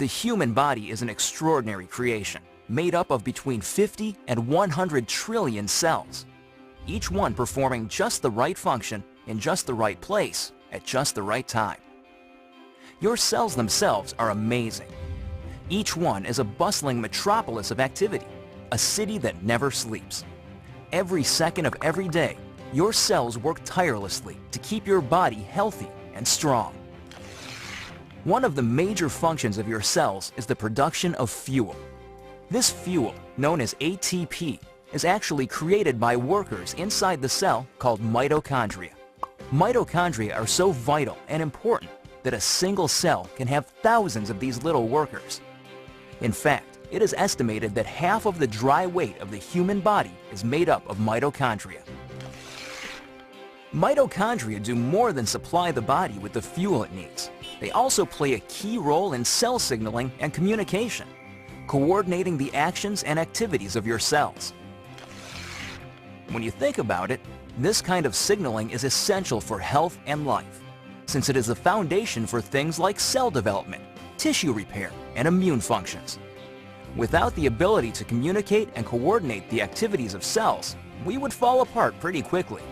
The human body is an extraordinary creation, made up of between 50 and 100 trillion cells, each one performing just the right function in just the right place at just the right time. Your cells themselves are amazing. Each one is a bustling metropolis of activity, a city that never sleeps. Every second of every day, your cells work tirelessly to keep your body healthy and strong. One of the major functions of your cells is the production of fuel. This fuel, known as ATP, is actually created by workers inside the cell called mitochondria. Mitochondria are so vital and important that a single cell can have thousands of these little workers. In fact, it is estimated that half of the dry weight of the human body is made up of mitochondria. Mitochondria do more than supply the body with the fuel it needs. They also play a key role in cell signaling and communication, coordinating the actions and activities of your cells. When you think about it, this kind of signaling is essential for health and life, since it is the foundation for things like cell development, tissue repair, and immune functions. Without the ability to communicate and coordinate the activities of cells, we would fall apart pretty quickly.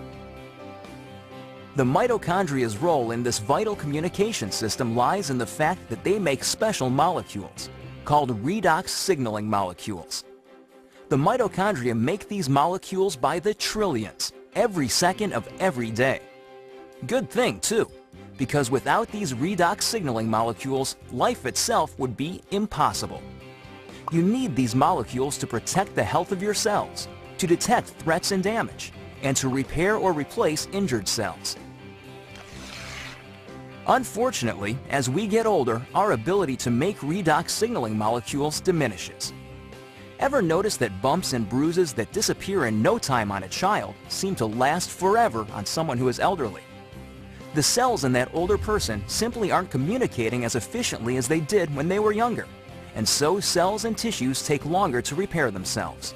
The mitochondria's role in this vital communication system lies in the fact that they make special molecules, called redox signaling molecules. The mitochondria make these molecules by the trillions, every second of every day. Good thing, too, because without these redox signaling molecules, life itself would be impossible. You need these molecules to protect the health of your cells, to detect threats and damage, and to repair or replace injured cells. Unfortunately, as we get older, our ability to make redox signaling molecules diminishes. Ever notice that bumps and bruises that disappear in no time on a child seem to last forever on someone who is elderly? The cells in that older person simply aren't communicating as efficiently as they did when they were younger, and so cells and tissues take longer to repair themselves.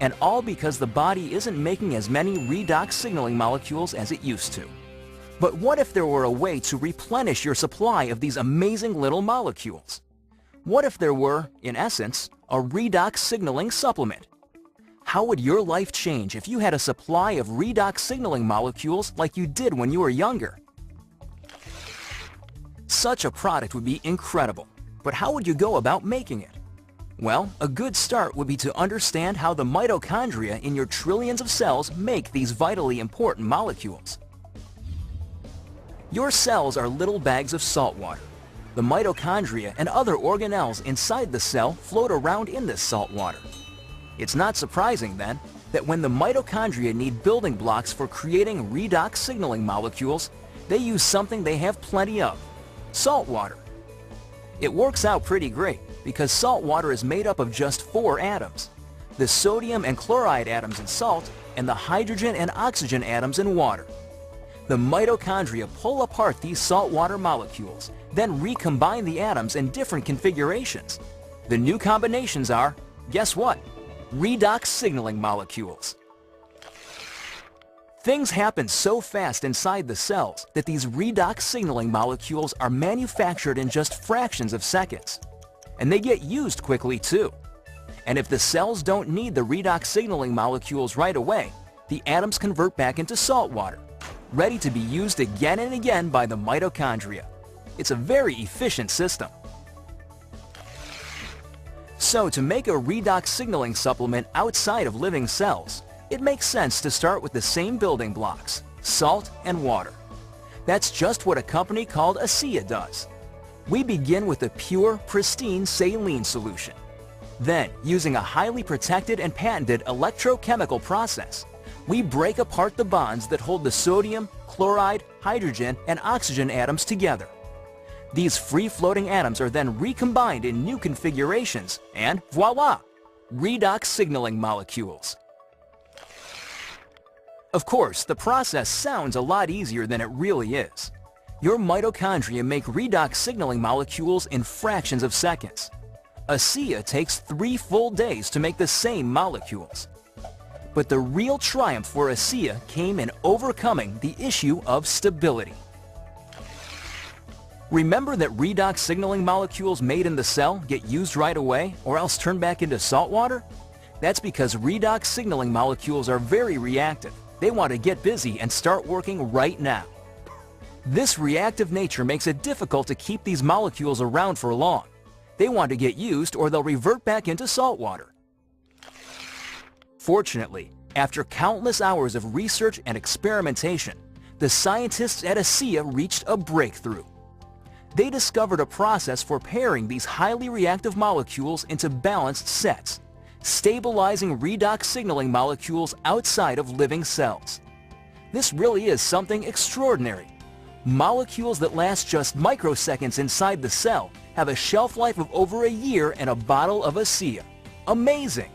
And all because the body isn't making as many redox signaling molecules as it used to. But what if there were a way to replenish your supply of these amazing little molecules? What if there were, in essence, a redox signaling supplement? How would your life change if you had a supply of redox signaling molecules like you did when you were younger? Such a product would be incredible, but how would you go about making it? Well, a good start would be to understand how the mitochondria in your trillions of cells make these vitally important molecules. Your cells are little bags of salt water. The mitochondria and other organelles inside the cell float around in this salt water. It's not surprising, then, that when the mitochondria need building blocks for creating redox signaling molecules, they use something they have plenty of: salt water. It works out pretty great because salt water is made up of just 4 atoms: the sodium and chloride atoms in salt and the hydrogen and oxygen atoms in water. The mitochondria pull apart these saltwater molecules, then recombine the atoms in different configurations. The new combinations are, guess what? Redox signaling molecules. Things happen so fast inside the cells that these redox signaling molecules are manufactured in just fractions of seconds. And they get used quickly too. And if the cells don't need the redox signaling molecules right away, the atoms convert back into salt water, ready to be used again and again by the mitochondria. It's a very efficient system. So to make a redox signaling supplement outside of living cells, it makes sense to start with the same building blocks: salt and water. That's just what a company called ASEA does. We begin with a pure, pristine saline solution. Then, using a highly protected and patented electrochemical process, we break apart the bonds that hold the sodium, chloride, hydrogen, and oxygen atoms together. These free-floating atoms are then recombined in new configurations, and voila! Redox signaling molecules. Of course, the process sounds a lot easier than it really is. Your mitochondria make redox signaling molecules in fractions of seconds. ASEA takes 3 full days to make the same molecules. But the real triumph for ASEA came in overcoming the issue of stability. Remember that redox signaling molecules made in the cell get used right away or else turn back into salt water? That's because redox signaling molecules are very reactive. They want to get busy and start working right now. This reactive nature makes it difficult to keep these molecules around for long. They want to get used or they'll revert back into salt water. Fortunately, after countless hours of research and experimentation, the scientists at ASEA reached a breakthrough. They discovered a process for pairing these highly reactive molecules into balanced sets, stabilizing redox signaling molecules outside of living cells. This really is something extraordinary. Molecules that last just microseconds inside the cell have a shelf life of over a year in a bottle of ASEA. Amazing!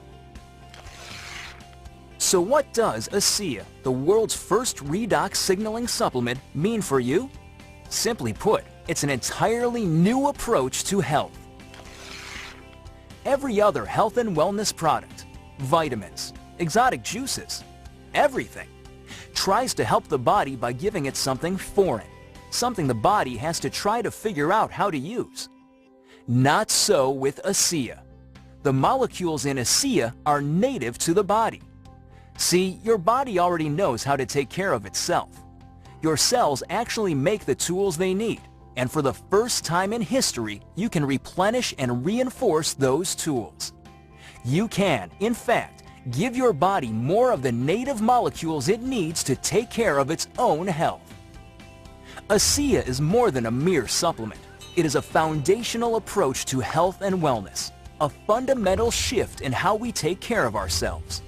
So what does ASEA, the world's first redox signaling supplement, mean for you? Simply put, it's an entirely new approach to health. Every other health and wellness product, vitamins, exotic juices, everything, tries to help the body by giving it something foreign, something the body has to try to figure out how to use. Not so with ASEA. The molecules in ASEA are native to the body. See, your body already knows how to take care of itself. Your cells actually make the tools they need, and for the first time in history, you can replenish and reinforce those tools. You can, in fact, give your body more of the native molecules it needs to take care of its own health. ASEA is more than a mere supplement. It is a foundational approach to health and wellness, a fundamental shift in how we take care of ourselves.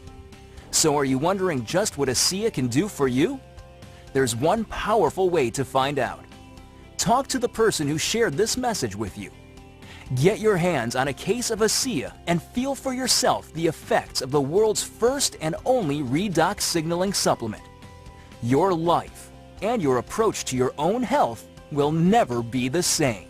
So are you wondering just what ASEA can do for you? There's one powerful way to find out. Talk to the person who shared this message with you. Get your hands on a case of ASEA and feel for yourself the effects of the world's first and only redox signaling supplement. Your life and your approach to your own health will never be the same.